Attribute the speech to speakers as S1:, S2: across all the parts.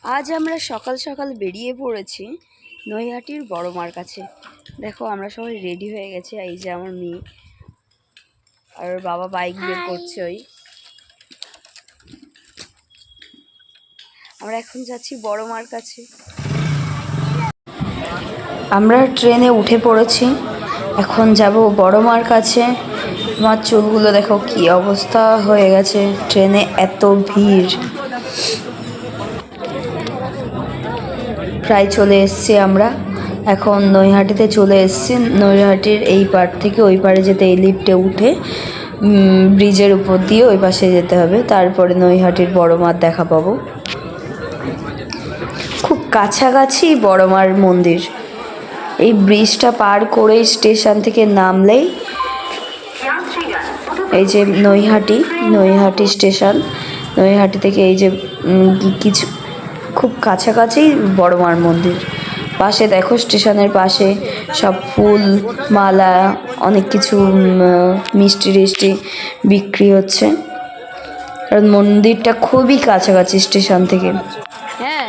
S1: আজ আমরা সকাল সকাল বেরিয়ে পড়েছি নৈহাটির বড় মার কাছে। দেখো আমরা সবাই রেডি হয়ে গেছি। এই যে আমার মেয়ে আর বাবা বাইক বের করছে। ওই আমরা এখন যাচ্ছি বড় মার কাছে। আমরা ট্রেনে উঠে পড়েছি, এখন যাব বড় মার কাছে। আমার চুলগুলো দেখো কি অবস্থা হয়ে গেছে, ট্রেনে এত ভিড়। প্রায় চলে এসেছি আমরা, এখন নৈহাটিতে চলে এসেছি। নৈহাটির এই পার থেকে ওই পারে যেতে এই লিফটে উঠে ব্রিজের উপর দিয়ে ওই পাশে যেতে হবে, তারপরে নৈহাটির বড় মার দেখা পাবো। খুব কাছাকাছি বড় মার মন্দির। এই ব্রিজটা পার করে স্টেশন থেকে নামলেই এই যে নৈহাটি স্টেশন। নৈহাটি থেকে এই যে কিছু খুব কাছাকাছি বড় মার মন্দির। পাশে দেখো স্টেশনের পাশে সব ফুল মালা অনেক কিছু মিষ্টি টিষ্টি বিক্রি হচ্ছে, কারণ মন্দিরটা খুবই কাছাকাছি স্টেশন থেকে। হ্যাঁ,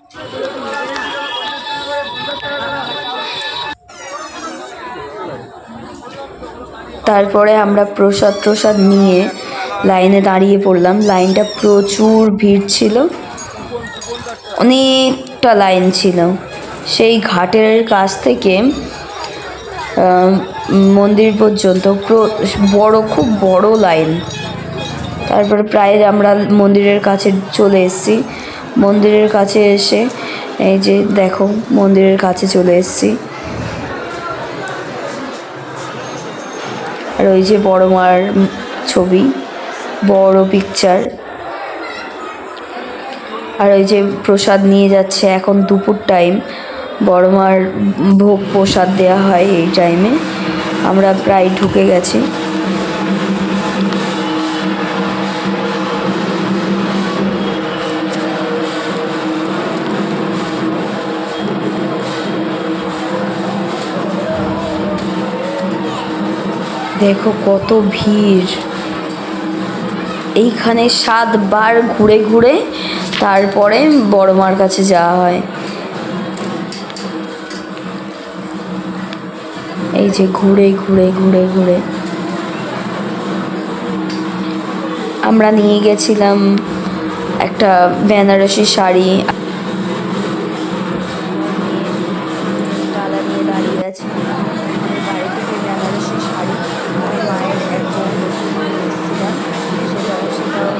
S1: তারপরে আমরা প্রসাদ নিয়ে লাইনে দাঁড়িয়ে পড়লাম। লাইনটা প্রচুর ভিড় ছিল, অনেকটা লাইন ছিল। সেই ঘাটের কাছ থেকে মন্দির পর্যন্ত খুব বড় লাইন। তারপরে প্রায় আমরা মন্দিরের কাছে চলে এসেছি। মন্দিরের কাছে এসে এই যে দেখো মন্দিরের কাছে চলে এসেছি। আর ওই যে বড় মার ছবি, বড় পিকচার। আর ওই যে প্রসাদ নিয়ে যাচ্ছে, এখন দুপুর টাইম, বড় মার ভোগ প্রসাদ দেওয়া হয় এই টাইমে। আমরা প্রায় ঢুকে গেছি। দেখো কত ভিড়। এইখানে 7 বার ঘুরে ঘুরে তারপরে বড় মার কাছে যাওয়া হয়। এই যে ঘুরে ঘুরে ঘুরে ঘুরে আমরা নিয়ে গেছিলাম একটা বেনারসি শাড়ি। ডালা নিয়ে দাঁড়িয়ে আছে, বাড়ি থেকে বেনারসি শাড়ি মায়ের এক বন্ধুকে নিয়ে এসেছিলাম, সেটাও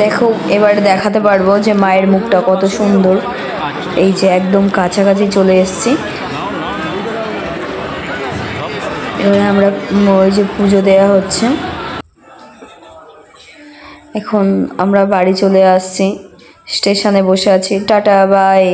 S1: দেখো এবারে দেখাতে পারবো যে মায়ের মুখটা কত সুন্দর। এই যে একদম কাছাকাছি চলে এসেছি। এবারে আমরা ওই যে পুজো দেওয়া হচ্ছে। এখন আমরা বাড়ি চলে আসছি, স্টেশনে বসে আছি। Tata bye.